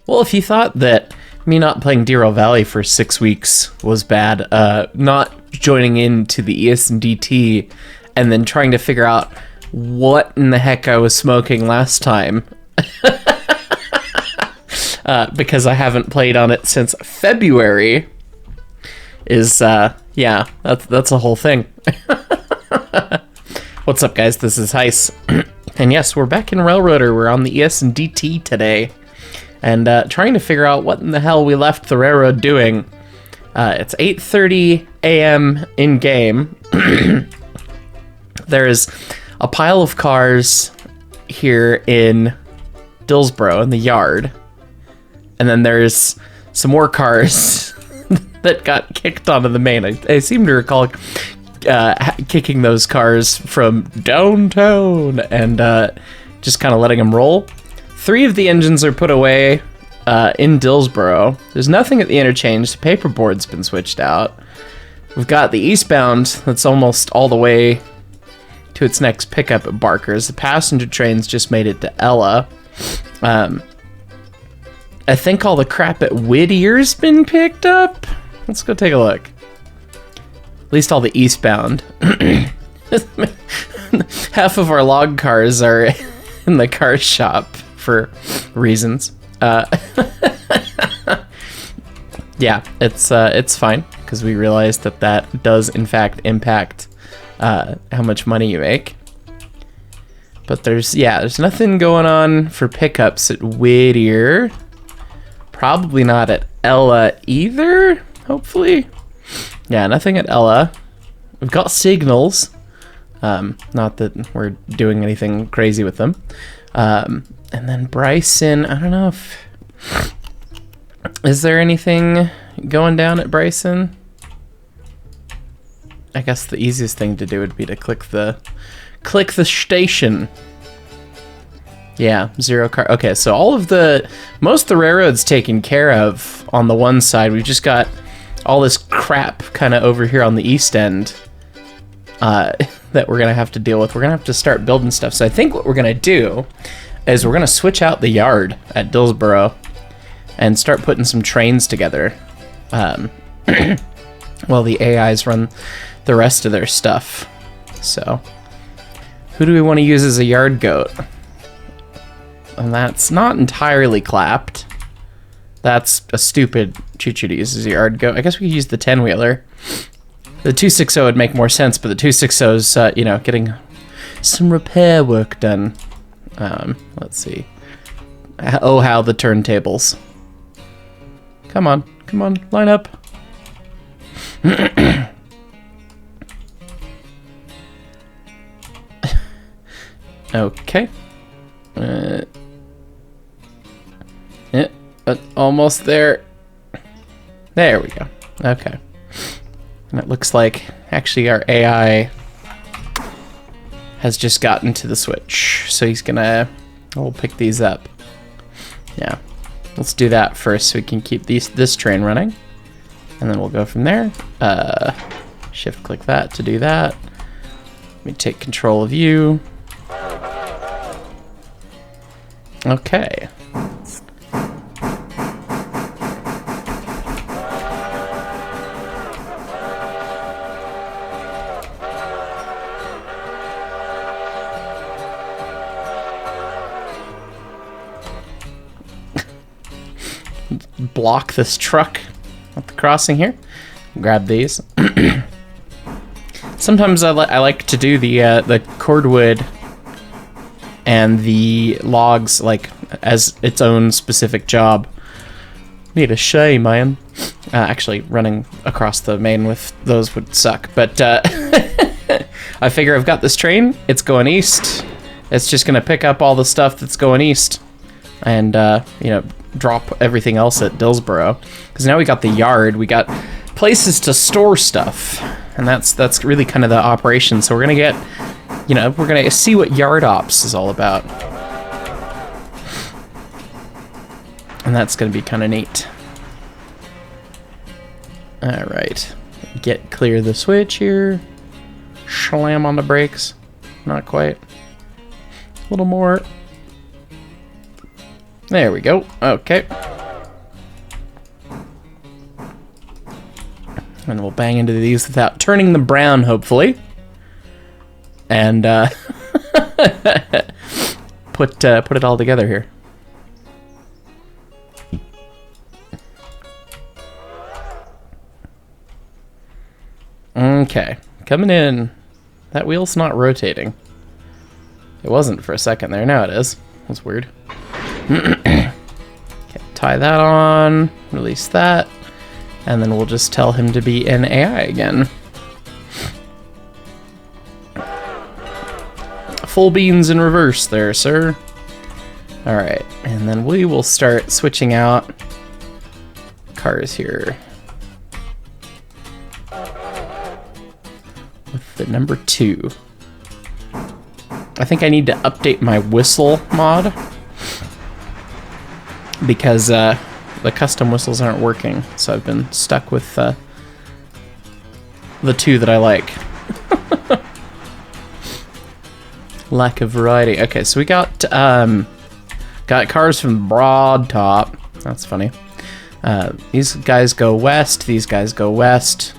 Well, if you thought that me not playing Deero Valley for 6 weeks was bad, not joining into the ES&DT and then trying to figure out what in the heck I was smoking last time, because I haven't played on it since February, is, yeah, that's a whole thing. What's up, guys? This is Heis. And yes, we're back in Railroader. We're on the ES&DT today. And trying to figure out what in the hell we left the railroad doing. It's 8:30 a.m. in-game. There's a pile of cars here in Dillsboro in the yard. And then there's some more cars that got kicked onto the main. I seem to recall kicking those cars from downtown and just kind of letting them roll. 3 of the engines are put away in Dillsboro. There's nothing at the interchange. The paperboard's been switched out. We've got the eastbound that's almost all the way to its next pickup at Barker's. The passenger train's just made it to Ella. I think all the crap at Whittier's been picked up. Let's go take a look. At least all the eastbound. Half of our log cars are in the car shop for reasons. Yeah, it's fine, because we realized that does in fact impact how much money you make. But there's nothing going on for pickups at Whittier. Probably not at Ella either, hopefully. Yeah, nothing at Ella. We've got signals. Not that we're doing anything crazy with them. And then Bryson, I don't know if... Is there anything going down at Bryson? I guess the easiest thing to do would be to click the station. Yeah, 0 car. Okay, so most of the railroad's taken care of on the one side. We've just got all this crap kind of over here on the east end that we're gonna have to deal with. We're gonna have to start building stuff. So I think what we're gonna do is we're gonna switch out the yard at Dillsboro and start putting some trains together while the AIs run the rest of their stuff. So who do we want to use as a yard goat? And that's not entirely clapped. That's a stupid choo-choo to use as a yard goat. I guess we could use the 10-wheeler. The 260 would make more sense, but the 260's, getting some repair work done. Let's see. Oh, how the turntables. Come on, line up. Okay. Almost there. There we go. Okay. And it looks like actually our AI has just gotten to the switch. So we'll pick these up. Yeah. Let's do that first so we can keep this train running. And then we'll go from there. Shift click that to do that. Let me take control of you. Okay. Block this truck at the crossing here. Grab these. Sometimes I like to do the cordwood and the logs like as its own specific job. Need a shame, man. Actually, running across the main with those would suck. But I figure I've got this train. It's going east. It's just gonna pick up all the stuff that's going east, and drop everything else at Dillsboro. Because now we got the yard. We got places to store stuff, and that's really kind of the operation. So we're gonna get. We're gonna see what yard ops is all about. And that's gonna be kind of neat. Alright. Clear the switch here. Slam on the brakes. Not quite. A little more. There we go. Okay. And we'll bang into these without turning them brown, hopefully. And put it all together here. Okay, coming in. That wheel's not rotating. It wasn't for a second there. Now it is. That's weird. Okay, tie that on. Release that. And then we'll just tell him to be an AI again. Full beans in reverse there, sir. Alright, and then we will start switching out cars here. With the number 2. I think I need to update my whistle mod. Because the custom whistles aren't working, so I've been stuck with the 2 that I like. Lack of variety. Okay, so we got cars from Broad Top. That's funny. These guys go west. These guys go west.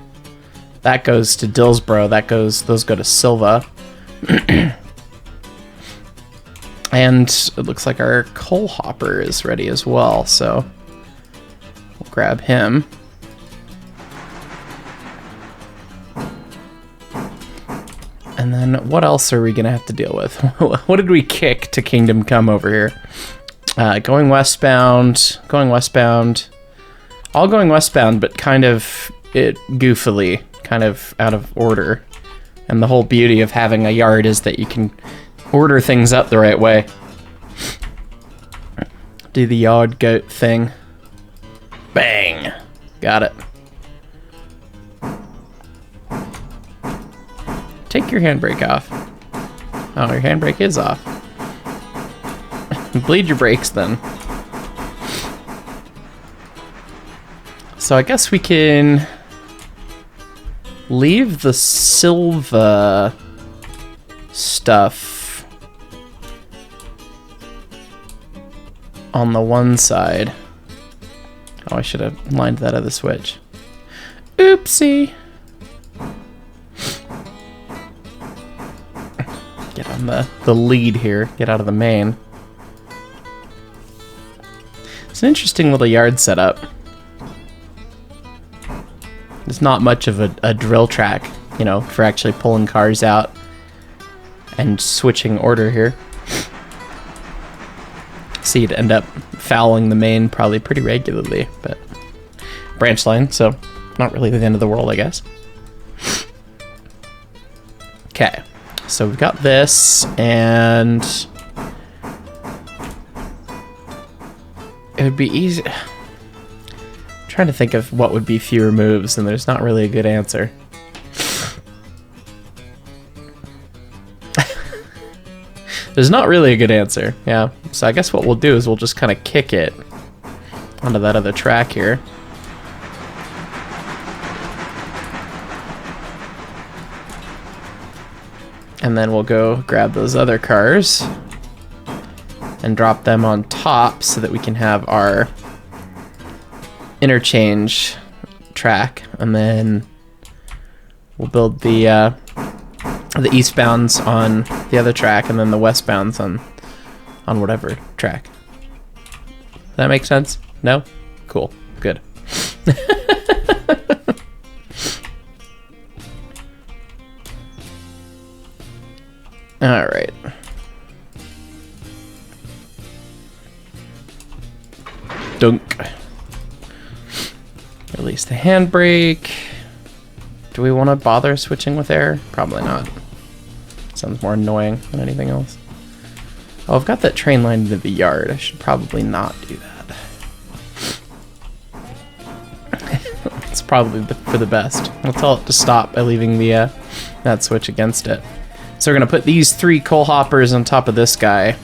That goes to Dillsboro. Those go to Silva. And it looks like our coal hopper is ready as well, so we'll grab him. And then what else are we gonna have to deal with? What did we kick to Kingdom Come over here? Going westbound, all going westbound, but kind of goofily, kind of out of order. And the whole beauty of having a yard is that you can order things up the right way. Do the yard goat thing. Bang! Got it. Take your handbrake off. Oh, your handbrake is off. Bleed your brakes then. So I guess we can leave the Silva stuff on the one side. Oh, I should have lined that other switch. Oopsie. Get on the lead here. Get out of the main. It's an interesting little yard setup. There's not much of a drill track, you know, for actually pulling cars out and switching order here. So you'd end up fouling the main probably pretty regularly, but branch line, so not really the end of the world, I guess. Okay, so we've got this, and it would be easy. I'm trying to think of what would be fewer moves, and there's not really a good answer. There's not really a good answer, yeah. So I guess what we'll do is we'll just kind of kick it onto that other track here. And then we'll go grab those other cars and drop them on top so that we can have our interchange track. And then we'll build the eastbounds on the other track, and then the westbounds on whatever track. Does that make sense? No? Cool. Good. All right. Dunk. Release the handbrake. Do we want to bother switching with air? Probably not. Sounds more annoying than anything else. Oh, I've got that train line into the yard. I should probably not do that. It's probably for the best. I'll tell it to stop by leaving the that switch against it. So we're gonna put these 3 coal hoppers on top of this guy.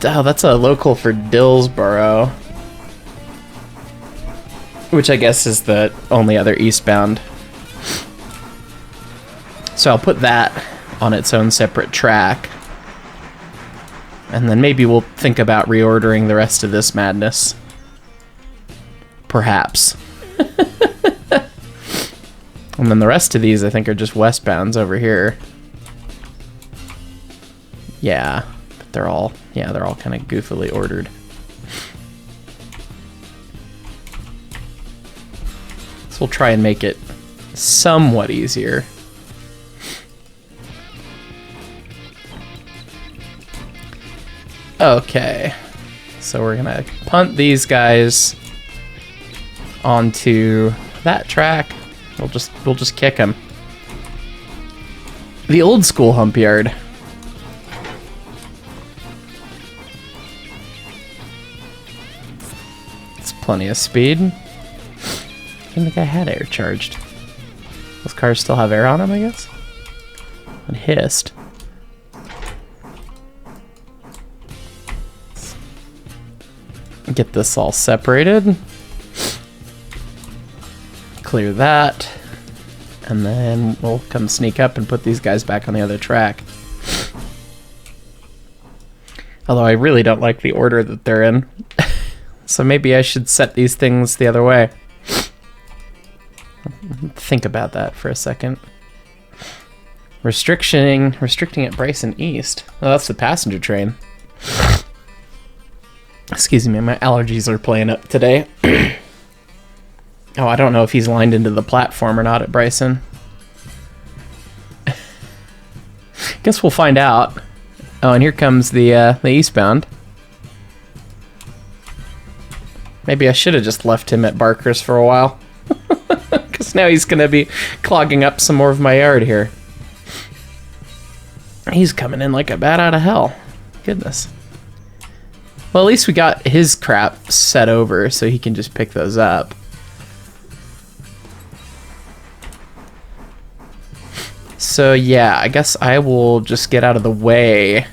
Oh, that's a local for Dillsboro, which I guess is the only other eastbound. So I'll put that on its own separate track. And then maybe we'll think about reordering the rest of this madness. Perhaps. And then the rest of these, I think, are just westbounds over here. Yeah, but they're all kind of goofily ordered. So we'll try and make it somewhat easier. Okay, so we're gonna punt these guys onto that track. We'll just kick them. The old school hump yard. It's plenty of speed. I didn't think I had air charged. Those cars still have air on them, I guess. It hissed. Get this all separated. Clear that. And then we'll come sneak up and put these guys back on the other track. Although I really don't like the order that they're in. So maybe I should set these things the other way. Think about that for a second. Restricting at Bryson East. Oh, that's the passenger train. Excuse me, my allergies are playing up today. Oh, I don't know if he's lined into the platform or not at Bryson. Guess we'll find out. Oh, and here comes the eastbound. Maybe I should have just left him at Barker's for a while. Because now he's going to be clogging up some more of my yard here. He's coming in like a bat out of hell. Goodness. Well, at least we got his crap set over so he can just pick those up. So yeah, I guess I will just get out of the way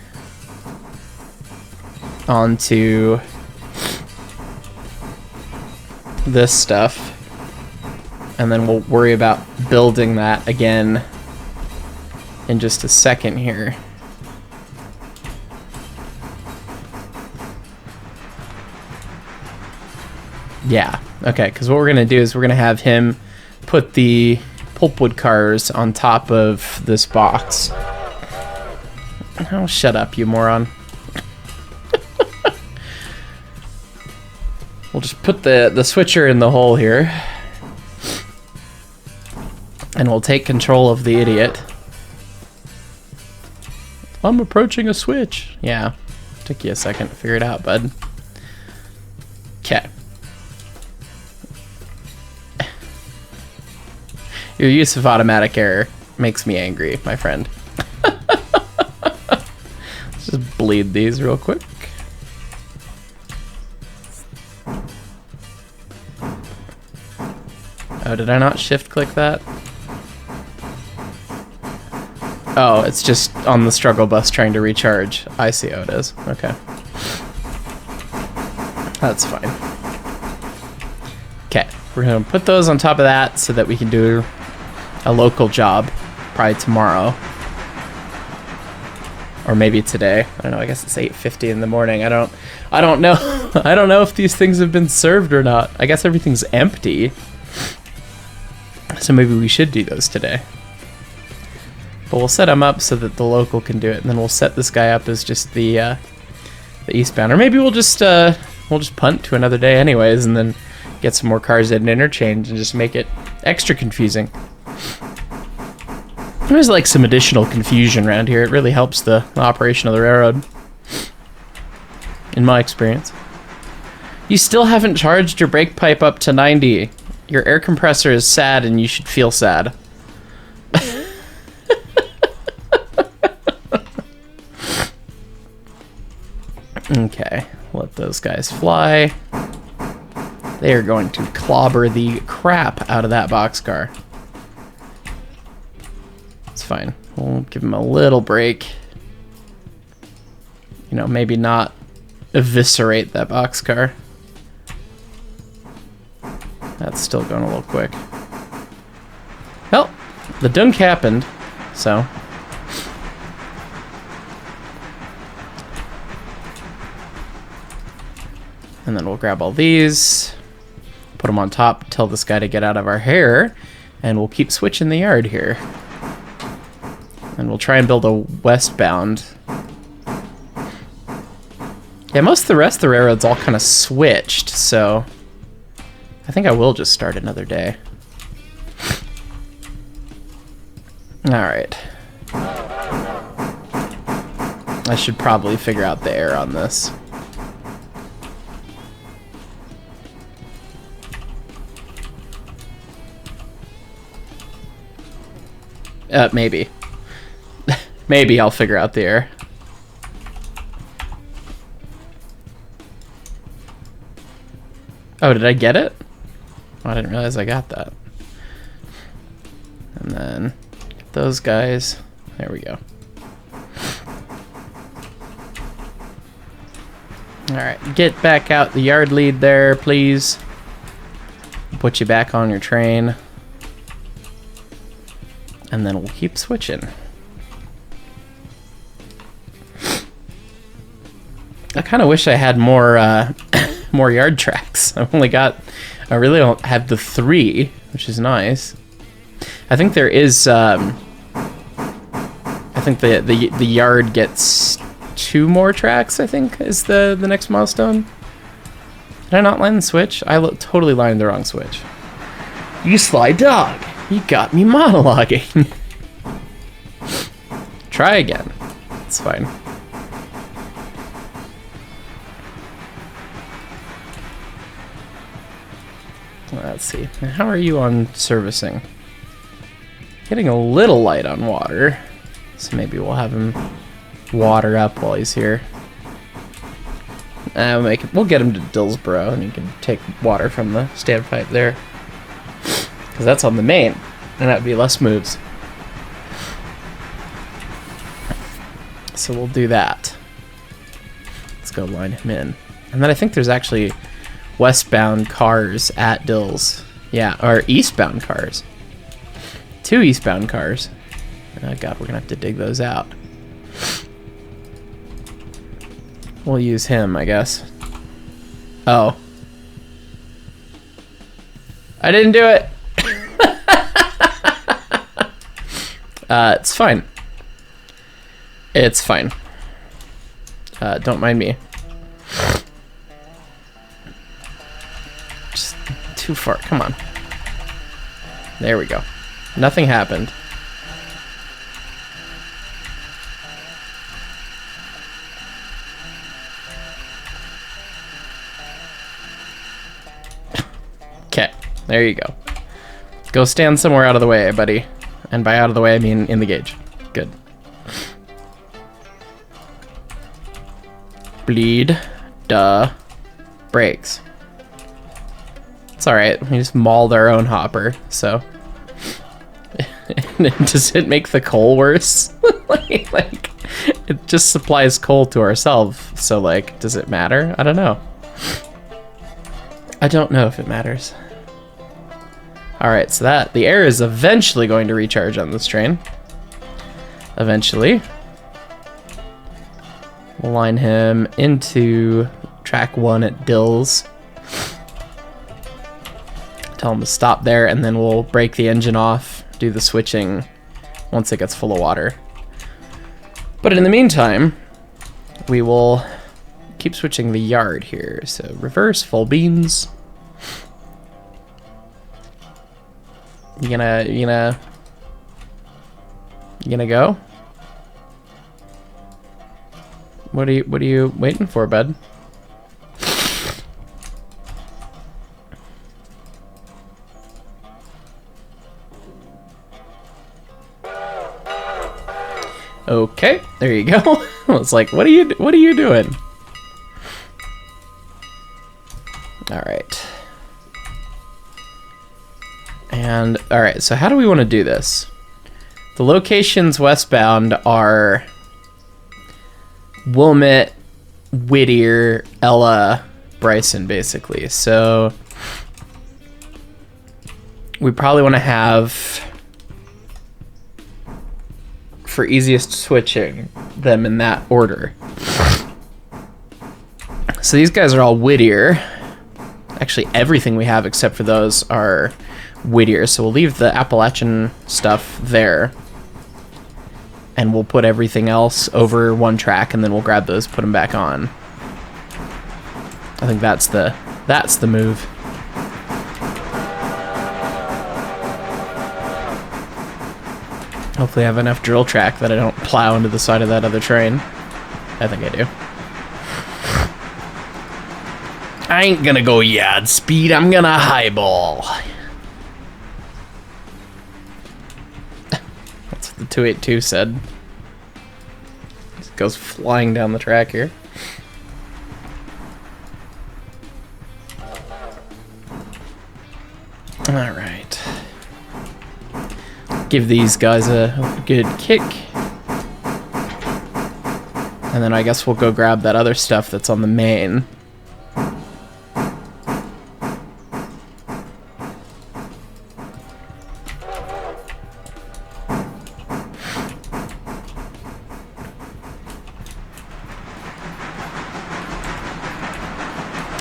onto this stuff. And then we'll worry about building that again in just a second here. Yeah, okay, because what we're going to do is we're going to have him put the pulpwood cars on top of this box. Oh, shut up, you moron. We'll just put the switcher in the hole here. And we'll take control of the idiot. I'm approaching a switch. Yeah, took you a second to figure it out, bud. Okay. Your use of automatic error makes me angry, my friend. Let's just bleed these real quick. Oh, did I not shift click that? Oh, it's just on the struggle bus trying to recharge. I see how it is. Okay. That's fine. Okay, we're gonna put those on top of that so that we can do a local job probably tomorrow. Or maybe today. I don't know, I guess it's 8:50 in the morning. I don't know. I don't know if these things have been served or not. I guess everything's empty. So maybe we should do those today. But we'll set them up so that the local can do it, and then we'll set this guy up as just the eastbound. Or maybe we'll just punt to another day anyways, and then get some more cars at an interchange and just make it extra confusing. There's like some additional confusion around here. It really helps the operation of the railroad, in my experience. You still haven't charged your brake pipe up to 90. Your air compressor is sad and you should feel sad. Okay, let those guys fly. They are going to clobber the crap out of that boxcar. It's fine. We'll give them a little break. You know, maybe not eviscerate that boxcar. That's still going a little quick. Well, the dunk happened, so. And then we'll grab all these, put put them on top, tell this guy to get out of our hair, and we'll keep switching the yard here. And we'll try and build a westbound. Yeah, most of the rest of the railroads all kind of switched, so I think I will just start another day. Alright. I should probably figure out the air on this. Maybe. Maybe I'll figure out the air. Oh, did I get it? Oh, I didn't realize I got that. And then get those guys. There we go. Alright, get back out the yard lead there, please. Put you back on your train. And then we'll keep switching. I kind of wish I had more more yard tracks. I really don't have the 3, which is nice. I think there is I think the yard gets 2 more tracks, I think, is the next milestone. Did I not line the switch? I totally lined the wrong switch. You sly dog! You got me monologuing. Try again. It's fine. Let's see. How are you on servicing? Getting a little light on water. So maybe we'll have him water up while he's here. We'll get him to Dillsboro and he can take water from the standpipe there. Because that's on the main, and that would be less moves. So we'll do that. Let's go line him in. And then I think there's actually westbound cars at Dills. Yeah, or eastbound cars. 2 eastbound cars. Oh god, we're gonna have to dig those out. We'll use him, I guess. Oh. I didn't do it! It's fine. It's fine. Don't mind me. Just too far. Come on. There we go. Nothing happened. Okay. There you go. Go stand somewhere out of the way, buddy. And by out of the way, I mean in the gauge. Good. Bleed. Duh. Brakes. It's alright. We just mauled our own hopper, so. Does it make the coal worse? like, it just supplies coal to ourselves, so, like, does it matter? I don't know. I don't know if it matters. Alright, so the air is eventually going to recharge on this train. Eventually. We'll line him into track 1 at Dills. Tell him to stop there, and then we'll break the engine off, do the switching once it gets full of water. But in the meantime, we will keep switching the yard here. So reverse, full beans. You gonna go? What are you waiting for, bud? Okay, there you go. I was like, what are you doing? All right. And all right, so how do we want to do this? The locations westbound are Wilmette, Whittier, Ella, Bryson, basically. So we probably want to have, for easiest switching, them in that order. So these guys are all Whittier. Actually, everything we have except for those are Whittier, so we'll leave the Appalachian stuff there. And we'll put everything else over one track, and then we'll grab those, put them back on. I think that's the move. Hopefully I have enough drill track that I don't plow into the side of that other train. I think I do. I ain't gonna go yard speed, I'm gonna highball. That's what the 282 said. It goes flying down the track here. Alright. Give these guys a good kick. And then I guess we'll go grab that other stuff that's on the main.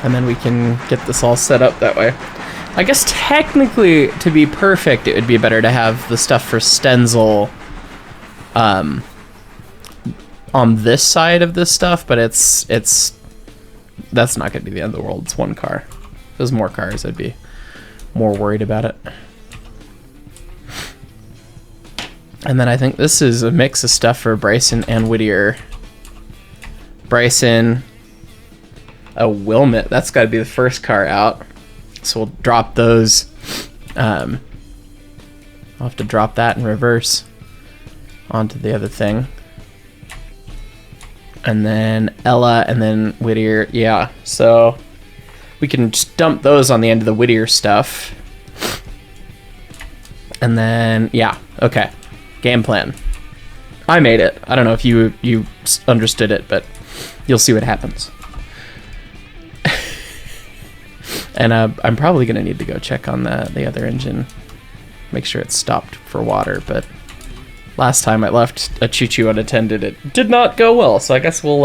And then we can get this all set up that way. I guess technically, to be perfect, it would be better to have the stuff for Stenzel on this side of this stuff, but that's not going to be the end of the world. It's one car. If there's more cars, I'd be more worried about it. And then I think this is a mix of stuff for Bryson and Whittier. Bryson... a Wilmot, that's got to be the first car out. So we'll drop those. I'll have to drop that in reverse onto the other thing. And then Ella, and then Whittier. Yeah, so we can just dump those on the end of the Whittier stuff. And then, yeah, okay. Game plan. I made it. I don't know if you understood it, but you'll see what happens. And I'm probably going to need to go check on the other engine. Make sure it's stopped for water, but last time I left a choo-choo unattended, it did not go well, so I guess we'll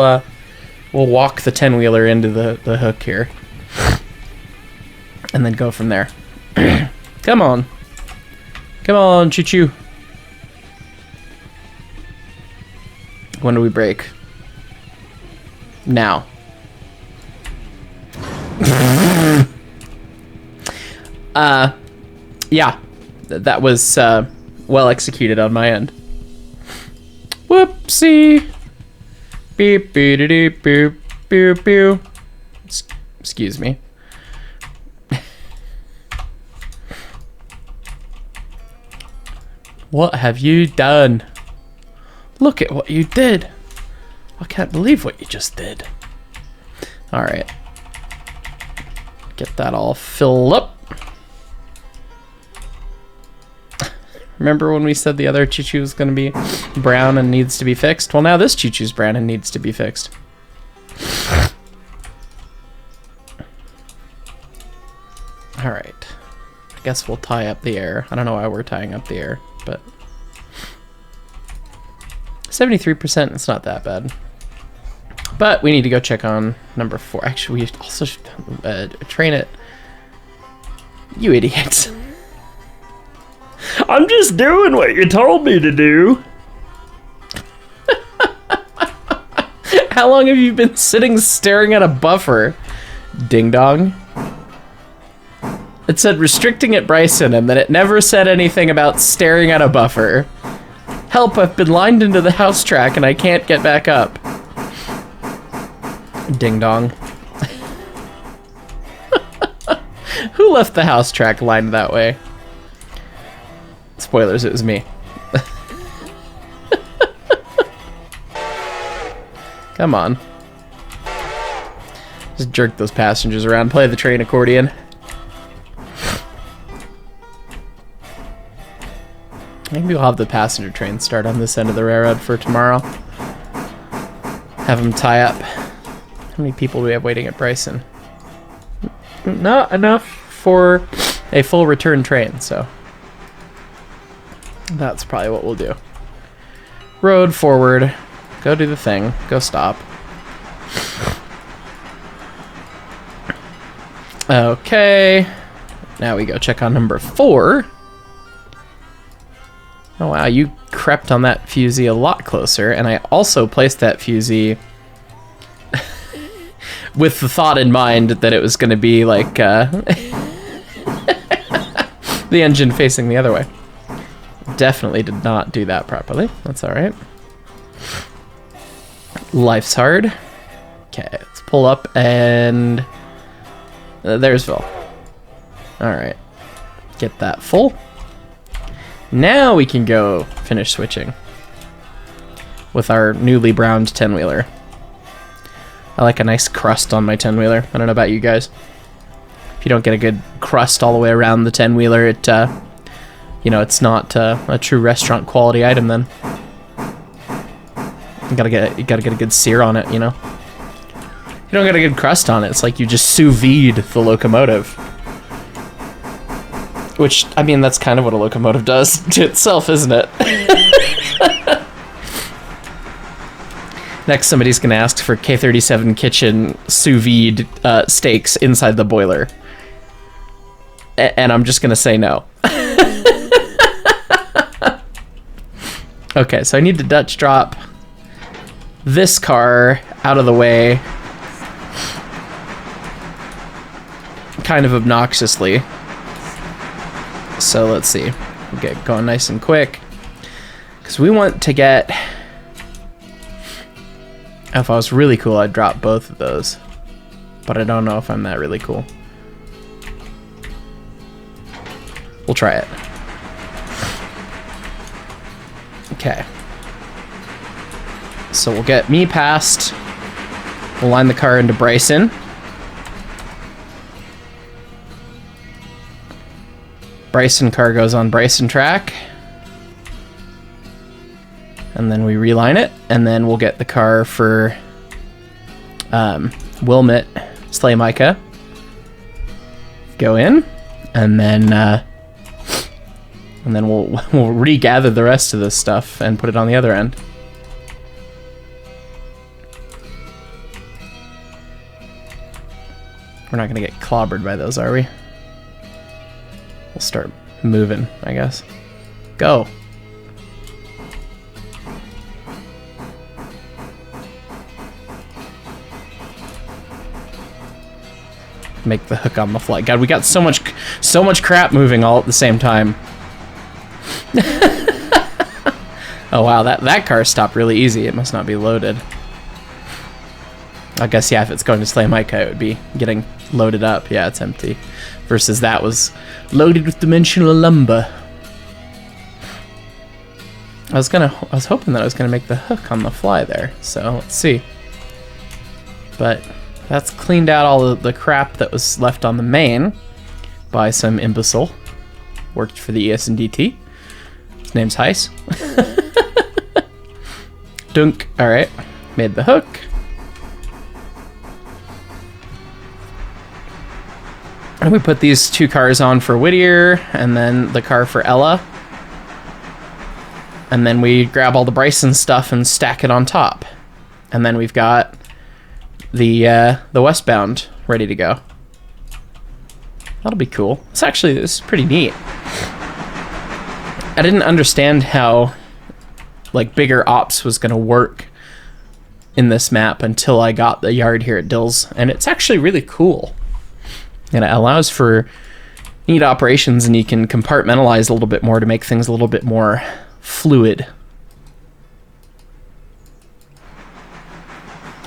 walk the 10-wheeler into the hook here. And then go from there. Come on. Come on, choo-choo. When do we break? Now. Yeah, that was well executed on my end. Whoopsie. Beep beep beep beep beep beep. Excuse me. What have you done? Look at what you did. I can't believe what you just did. All right. Get that all filled up. Remember when we said the other choo-choo was going to be brown and needs to be fixed? Well, now this choo-choo's brown and needs to be fixed. All right. I guess we'll tie up the air. I don't know why we're tying up the air, but 73%, it's not that bad. But we need to go check on number 4. Actually, we also should train it. You idiot. I'm just doing what you told me to do. How long have you been sitting staring at a buffer? Ding dong. It said restricting at Bryson, and then it never said anything about staring at a buffer. Help, I've been lined into the house track and I can't get back up. Ding dong. Who left the house track lined that way? Spoilers, it was me. Come on. Just jerk those passengers around, play the train accordion. Maybe we'll have the passenger train start on this end of the railroad for tomorrow. Have them tie up. How many people do we have waiting at Bryson? Not enough for a full return train, so that's probably what we'll do. Road forward. Go do the thing. Go stop. Okay. Now we go check on number 4. Oh wow, you crept on that fusee a lot closer, and I also placed that fusee with the thought in mind that it was going to be like the engine facing the other way. Definitely did not do that properly. That's all right. Life's hard. Okay, let's pull up and there's Phil. All right, get that full. Now we can go finish switching with our newly browned 10-wheeler. I like a nice crust on my 10-wheeler. I don't know about you guys. If you don't get a good crust all the way around the 10-wheeler, it, you know, it's not a true restaurant quality item then. You gotta get a good sear on it, you know? If you don't get a good crust on it, it's like you just sous vide the locomotive. Which, I mean, that's kind of what a locomotive does to itself, isn't it? Next, somebody's gonna ask for K37 kitchen sous vide steaks inside the boiler. And I'm just gonna say no. Okay, so I need to Dutch drop this car out of the way. Kind of obnoxiously. So let's see. We'll get going nice and quick. Because we want to get... If I was really cool, I'd drop both of those. But I don't know if I'm that really cool. We'll try it. Okay. So we'll get me past. We'll line the car into Bryson. Bryson car goes on Bryson track. And then we reline it, and then we'll get the car for Wilmot Slay Micah. Go in, and then we'll regather the rest of this stuff and put it on the other end. We're not gonna get clobbered by those, are we? We'll start moving, I guess. Go. Make the hook on the fly. God, we got so much crap moving all at the same time. Oh wow, that car stopped really easy. It must not be loaded. I guess, yeah, if it's going to Slay Micah, it would be getting loaded up. Yeah, it's empty. Versus that was loaded with dimensional lumber. I was hoping that I was gonna make the hook on the fly there. So let's see. But that's cleaned out all of the crap that was left on the main by some imbecile. Worked for the ES&DT. His name's Heiss. Dunk. Alright. Made the hook. And we put these 2 cars on for Whittier, and then the car for Ella. And then we grab all the Bryson stuff and stack it on top. And then we've got the westbound ready to go. That'll be cool. This is pretty neat. I didn't understand how like bigger ops was gonna work in this map until I got the yard here at Dills, and it's actually really cool. And it allows for neat operations, and you can compartmentalize a little bit more to make things a little bit more fluid.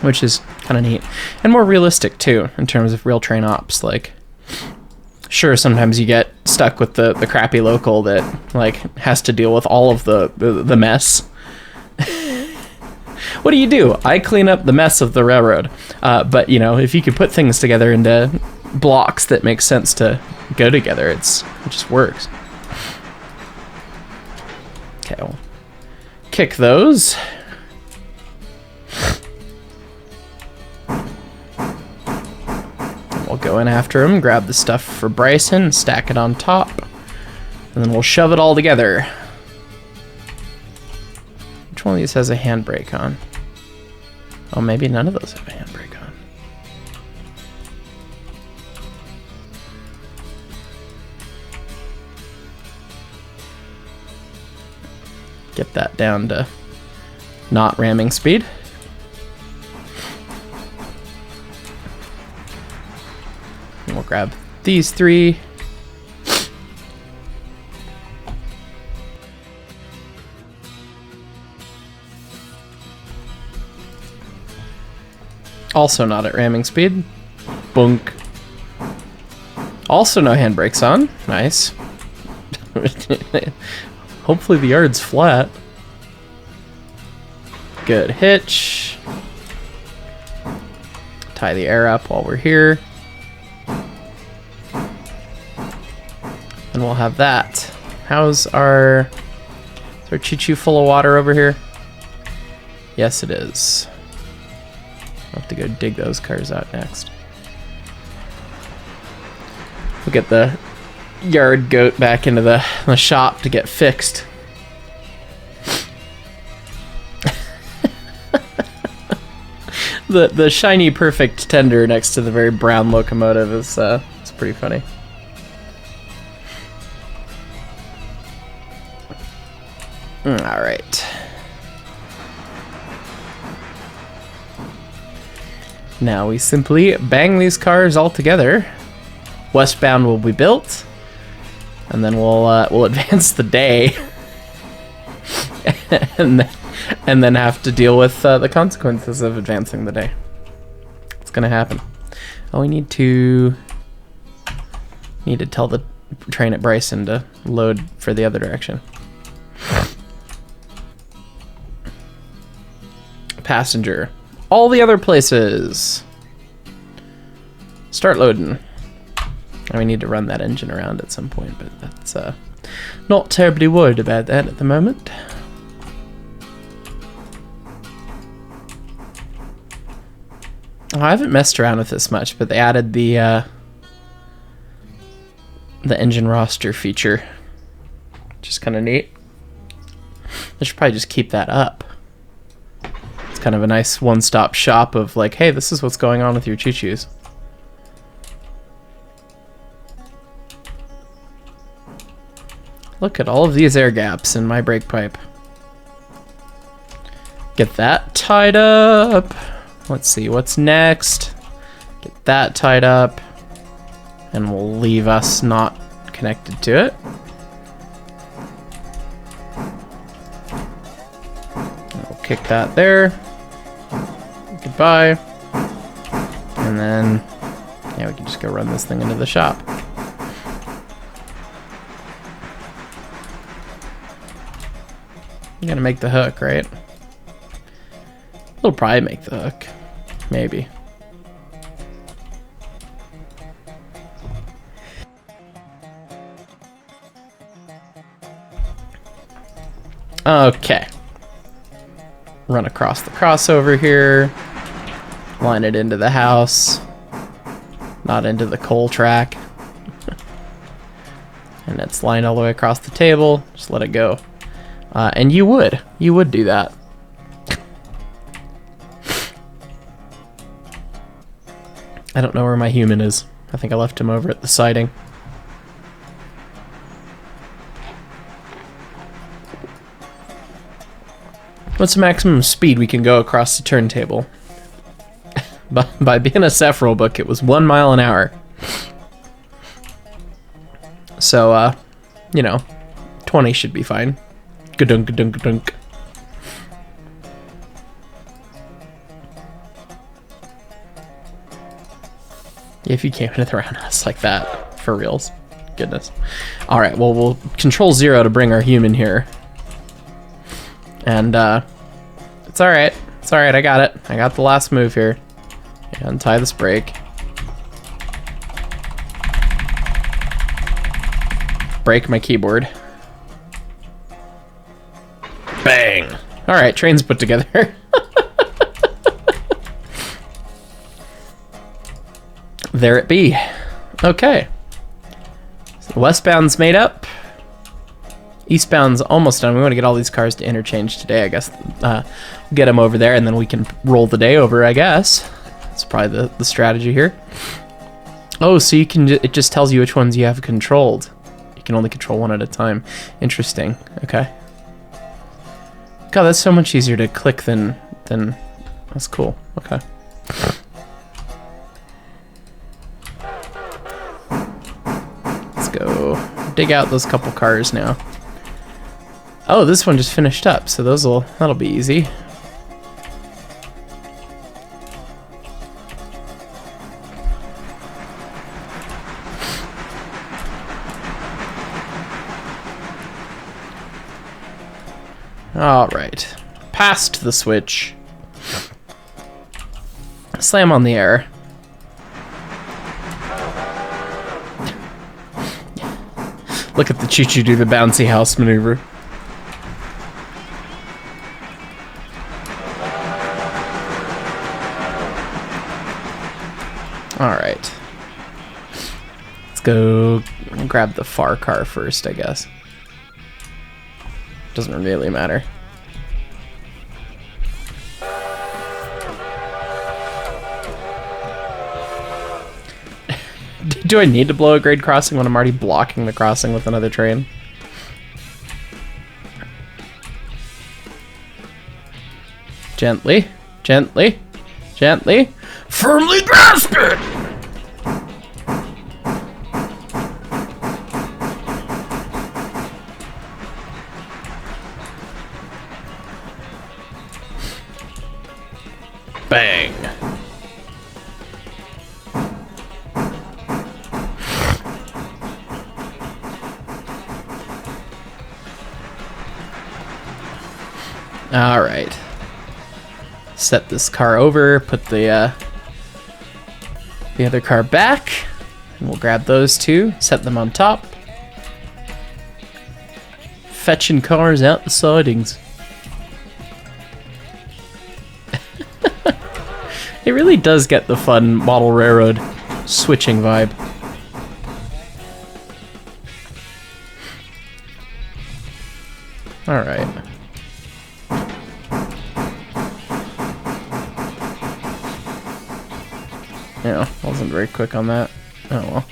Which is kind of neat. And more realistic, too, in terms of real train ops. Like, sure, sometimes you get stuck with the crappy local that, like, has to deal with all of the mess. What do? I clean up the mess of the railroad. But, you know, if you could put things together into blocks that make sense to go together, it just works. Okay, we'll kick those. We'll go in after him, grab the stuff for Bryson, stack it on top, and then we'll shove it all together. Which one of these has a handbrake on? Oh, maybe none of those have a handbrake on. Get that down to not ramming speed. And we'll grab these 3. Also not at ramming speed. Bunk. Also no handbrakes on. Nice. Hopefully the yard's flat. Good hitch. Tie the air up while we're here. And we'll have that. Is our choo-choo full of water over here? Yes, it is. I'll have to go dig those cars out next. We'll get the yard goat back into the shop to get fixed. The shiny perfect tender next to the very brown locomotive is it's pretty funny. All right. Now we simply bang these cars all together. Westbound will be built, and then we'll advance the day, and then have to deal with the consequences of advancing the day. It's gonna happen. Oh, we need to tell the train at Bryson to load for the other direction. Passenger. All the other places. Start loading. And we need to run that engine around at some point, but that's not terribly worried about that at the moment. Oh, I haven't messed around with this much, but they added the engine roster feature, which is kind of neat. I should probably just keep that up. It's kind of a nice one-stop shop of like, hey, this is what's going on with your choo-choos. Look at all of these air gaps in my brake pipe. Get that tied up. Let's see what's next. Get that tied up. And we'll leave us not connected to it. We'll kick that there. Goodbye. And then, yeah, we can just go run this thing into the shop. You gotta make the hook, right? It'll probably make the hook. Maybe. Okay. Run across the crossover here. Line it into the house. Not into the coal track. And it's lined all the way across the table. Just let it go. And you would do that. I don't know where my human is. I think I left him over at the siding. What's the maximum speed we can go across the turntable? By being a Seph book, it was 1 mile an hour. So, 20 should be fine. Gadunk, gadunk, gadunk. If you came into the roundhouse like that, for reals. Goodness. Alright, well, we'll control 0 to bring our human here. And, it's alright. It's alright, I got it. I got the last move here. Untie this brake. Break my keyboard. Bang! Alright, train's put together. There it be. Okay. So westbound's made up. Eastbound's almost done. We want to get all these cars to interchange today, I guess. Get them over there, and then we can roll the day over, I guess. That's probably the strategy here. Oh, so you can... it just tells you which ones you have controlled. You can only control one at a time. Interesting. Okay. God, that's so much easier to click than that's cool. Okay. Let's go dig out those couple cars now. Oh, this one just finished up, so that'll be easy. All right, past the switch. Slam on the air. Look at the choo-choo do the bouncy house maneuver. All right. Let's go grab the far car first, I guess. Doesn't really matter. Do I need to blow a grade crossing when I'm already blocking the crossing with another train? Gently, gently, gently. Firmly grasp it! Bang. All right. Set this car over, put the other car back, and we'll grab those two, set them on top. Fetching cars out the sidings. It really does get the fun model railroad switching vibe. All right. Yeah, wasn't very quick on that. Oh well.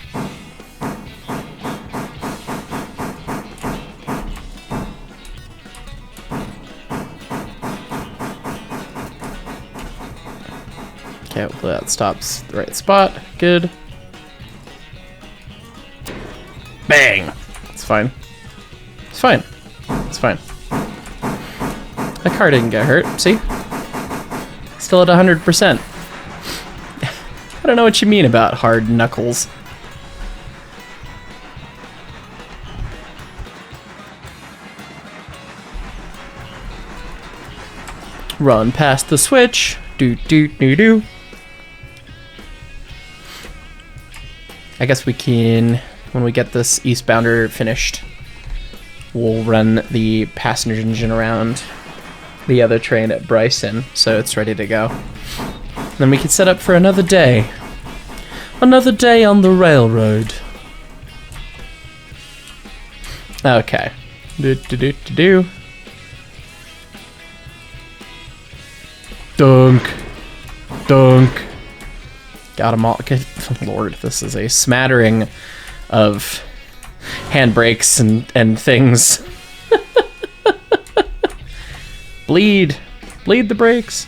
Okay, hopefully that stops the right spot. Good. Bang! It's fine. It's fine. It's fine. That car didn't get hurt, see? Still at 100%. I don't know what you mean about hard knuckles. Run past the switch. Do do do do. I guess we can, when we get this eastbounder finished, we'll run the passenger engine around the other train at Bryson, so it's ready to go. Then we can set up for another day. Another day on the railroad. Okay. Do do do do do. Dunk. Dunk. Got them all. Good Lord, this is a smattering of handbrakes and things. Bleed. Bleed the brakes.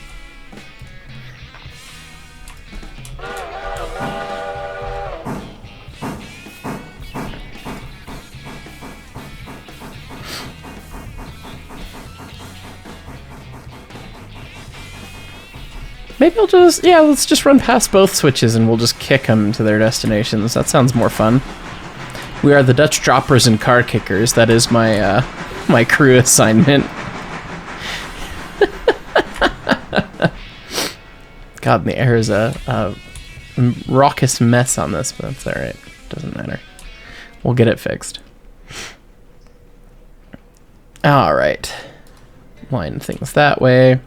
Maybe I'll just, yeah, let's just run past both switches and we'll just kick them to their destinations. That sounds more fun. We are the Dutch droppers and car kickers. That is my my crew assignment. God, the air is a raucous mess on this, but that's alright. Doesn't matter. We'll get it fixed. Alright. Line things that way.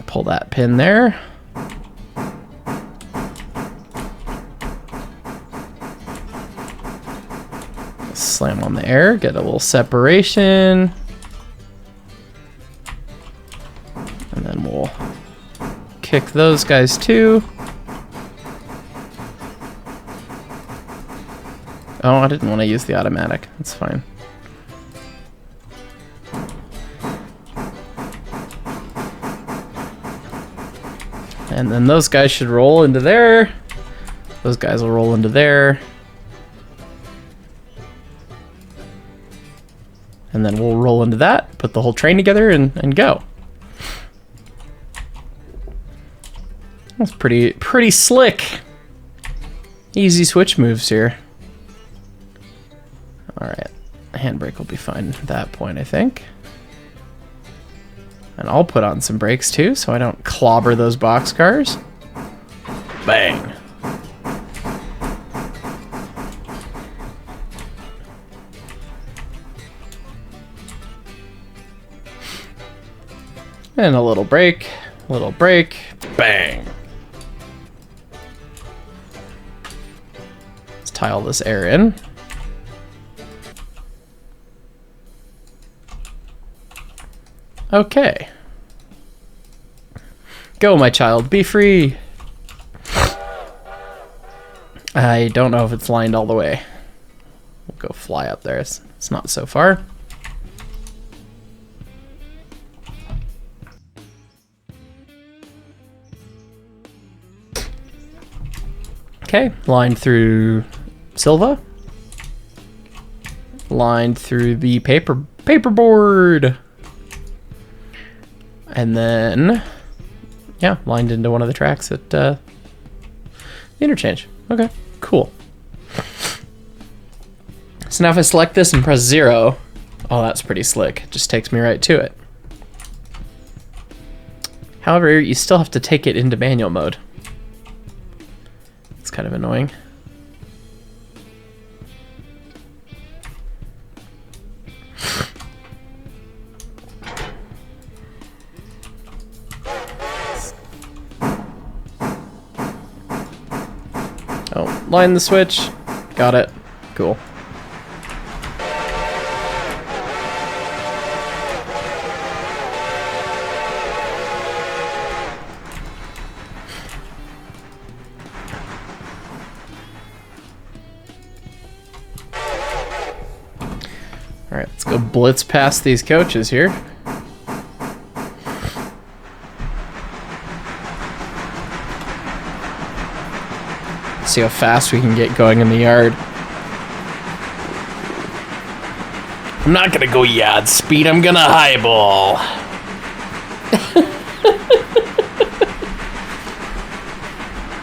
Pull that pin there. Slam on the air, get a little separation. And then we'll kick those guys too. Oh, I didn't want to use the automatic. That's fine. And then those guys should roll into there. Those guys will roll into there. And then we'll roll into that, put the whole train together, and go. That's pretty slick. Easy switch moves here. Alright. Handbrake will be fine at that point, I think. And I'll put on some brakes too, so I don't clobber those boxcars. Bang. And a little brake, bang. Let's tile this air in. Okay. Go, my child, be free. I don't know if it's lined all the way. We'll go fly up there. It's not so far. Okay, lined through Silva. Lined through the paperboard. And then, yeah, lined into one of the tracks at the interchange. Okay, cool. So now if I select this and press 0, oh, that's pretty slick. It just takes me right to it. However, you still have to take it into manual mode. It's kind of annoying. Oh, line the switch. Got it. Cool. Alright, let's go blitz past these coaches here. See how fast we can get going in the yard. I'm not gonna go yard speed, I'm gonna highball.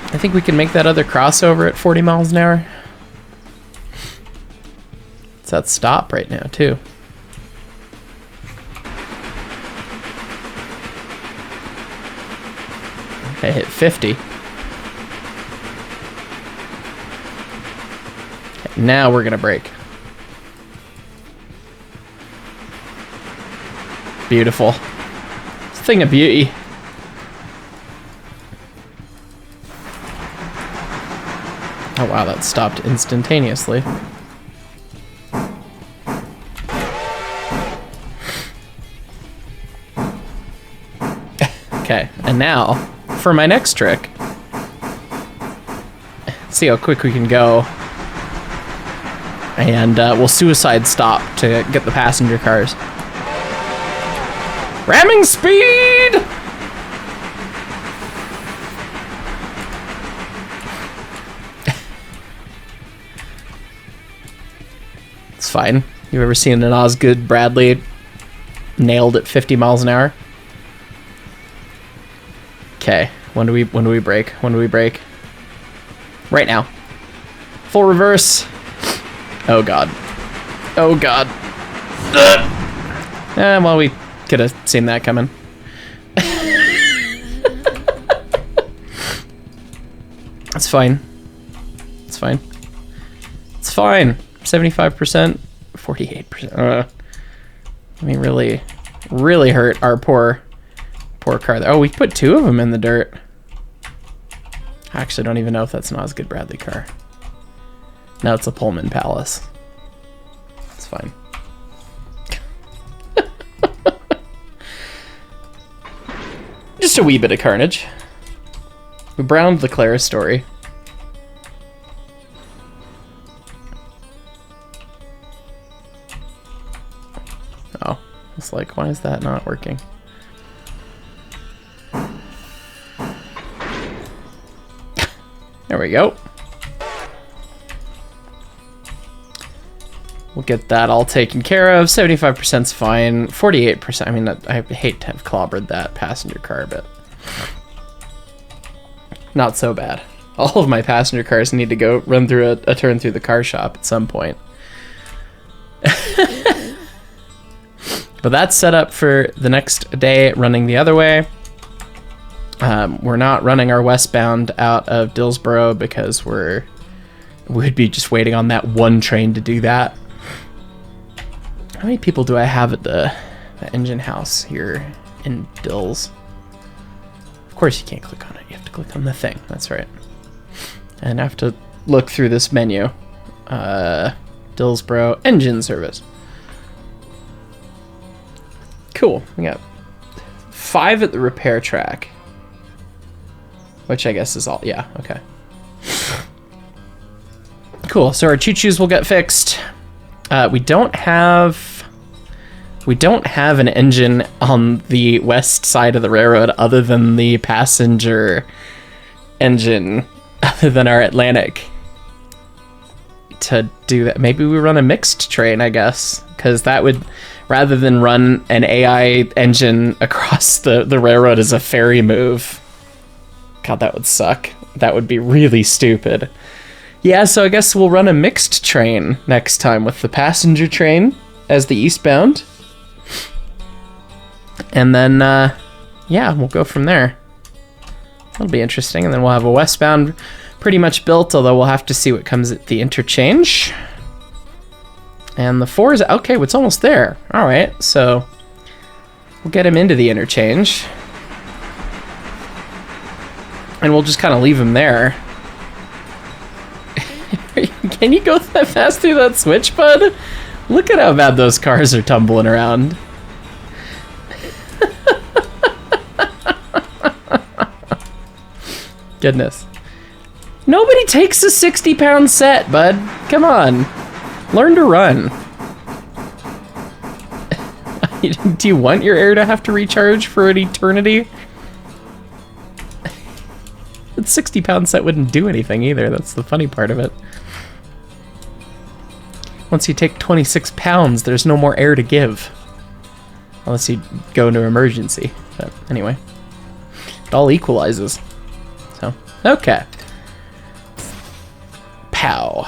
I think we can make that other crossover at 40 miles an hour. It's at stop right now, too. I hit 50. Okay, now we're gonna brake. Beautiful. It's a thing of beauty. Oh wow, that stopped instantaneously. Okay, and now for my next trick. Let's see how quick we can go. And we'll suicide stop to get the passenger cars. Ramming speed! It's fine. You ever seen an Osgood Bradley nailed at 50 miles an hour? Okay, when do we brake? When do we brake? Right now. Full reverse. Oh god. Oh god. Well, we could have seen that coming. It's fine. It's fine. It's fine. 75%, 48%. I mean, really hurt our poor car there. Oh, we put 2 of them in the dirt. I actually don't even know if that's an Osgood Bradley car. No, it's a Pullman Palace. It's fine. Just a wee bit of carnage. We browned the Clara story. Like, why is that not working? There we go. We'll get that all taken care of. 75%'s fine. 48%. I mean, I hate to have clobbered that passenger car, but not so bad. All of my passenger cars need to go run through a turn through the car shop at some point. But that's set up for the next day running the other way. We're not running our westbound out of Dillsboro because we'd be just waiting on that one train to do that. How many people do I have at the engine house here in Dills? Of course you can't click on it. You have to click on the thing. That's right. And I have to look through this menu. Dillsboro engine service. Cool. We got 5 at the repair track. Which I guess is all. Yeah, okay. Cool. So our choo-choos will get fixed. We don't have an engine on the west side of the railroad other than the passenger engine, other than our Atlantic. To do that, maybe we run a mixed train, I guess, because that would, rather than run an AI engine across the railroad as a ferry move. God, that would suck. That would be really stupid. Yeah, so I guess we'll run a mixed train next time with the passenger train as the eastbound. And then, yeah, we'll go from there. That'll be interesting. And then we'll have a westbound pretty much built, although we'll have to see what comes at the interchange. And the 4 is, okay, it's almost there. All right, so we'll get him into the interchange. And we'll just kind of leave him there. Can you go that fast through that switch, bud? Look at how bad those cars are tumbling around. Goodness. Nobody takes a 60-pound set, bud. Come on. Learn to run. Do you want your air to have to recharge for an eternity? That 60-pound set wouldn't do anything either. That's the funny part of it. Once you take 26 pounds, there's no more air to give. Unless you go into emergency. But anyway. It all equalizes. So, okay. Pow.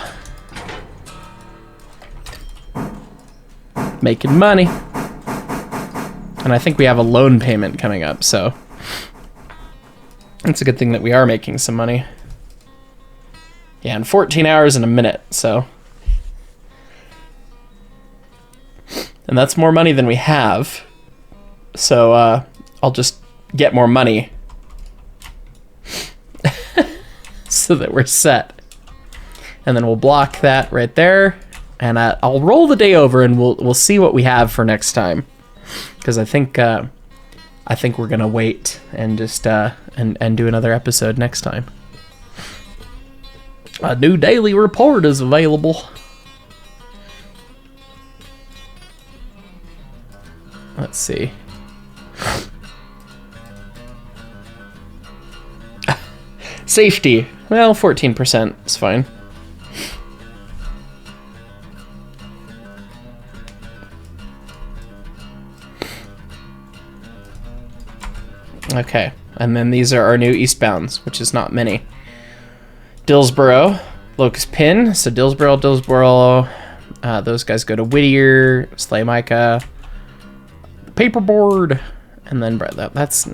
Making money. And I think we have a loan payment coming up, so it's a good thing that we are making some money. Yeah, in 14 hours and a minute, so. And that's more money than we have. So I'll just get more money. So that we're set. And then we'll block that right there. And I'll roll the day over and we'll see what we have for next time. Because I think we're gonna wait and just and do another episode next time. A new daily report is available. Let's see. Safety. Well, 14% is fine. Okay, and then these are our new eastbounds, which is not many. Dillsboro, Locust Pin, so Dillsboro, those guys go to Whittier, Slaymica, Paperboard, and then that's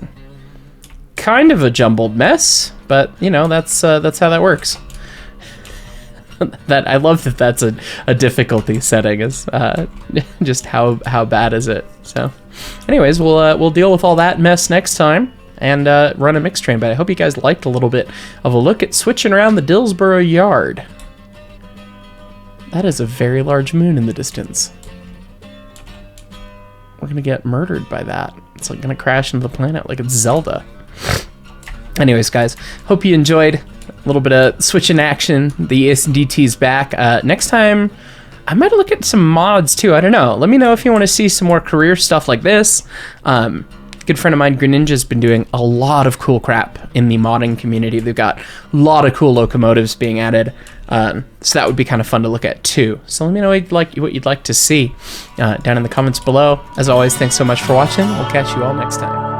kind of a jumbled mess, but you know, that's how that works. That I love that that's a difficulty setting is just how bad is it. So anyways, we'll deal with all that mess next time and run a mixed train. But I hope you guys liked a little bit of a look at switching around the Dillsboro yard. That is a very large moon in the distance. We're gonna get murdered by that. It's like gonna crash into the planet like it's Zelda. Anyways, guys, hope you enjoyed a little bit of switching action. The ES&DT's back. Next time, I might look at some mods too. I don't know. Let me know if you want to see some more career stuff like this. Good friend of mine, Greninja's been doing a lot of cool crap in the modding community. They've got a lot of cool locomotives being added. So that would be kind of fun to look at too. So let me know what you'd like to see down in the comments below. As always, thanks so much for watching. We'll catch you all next time.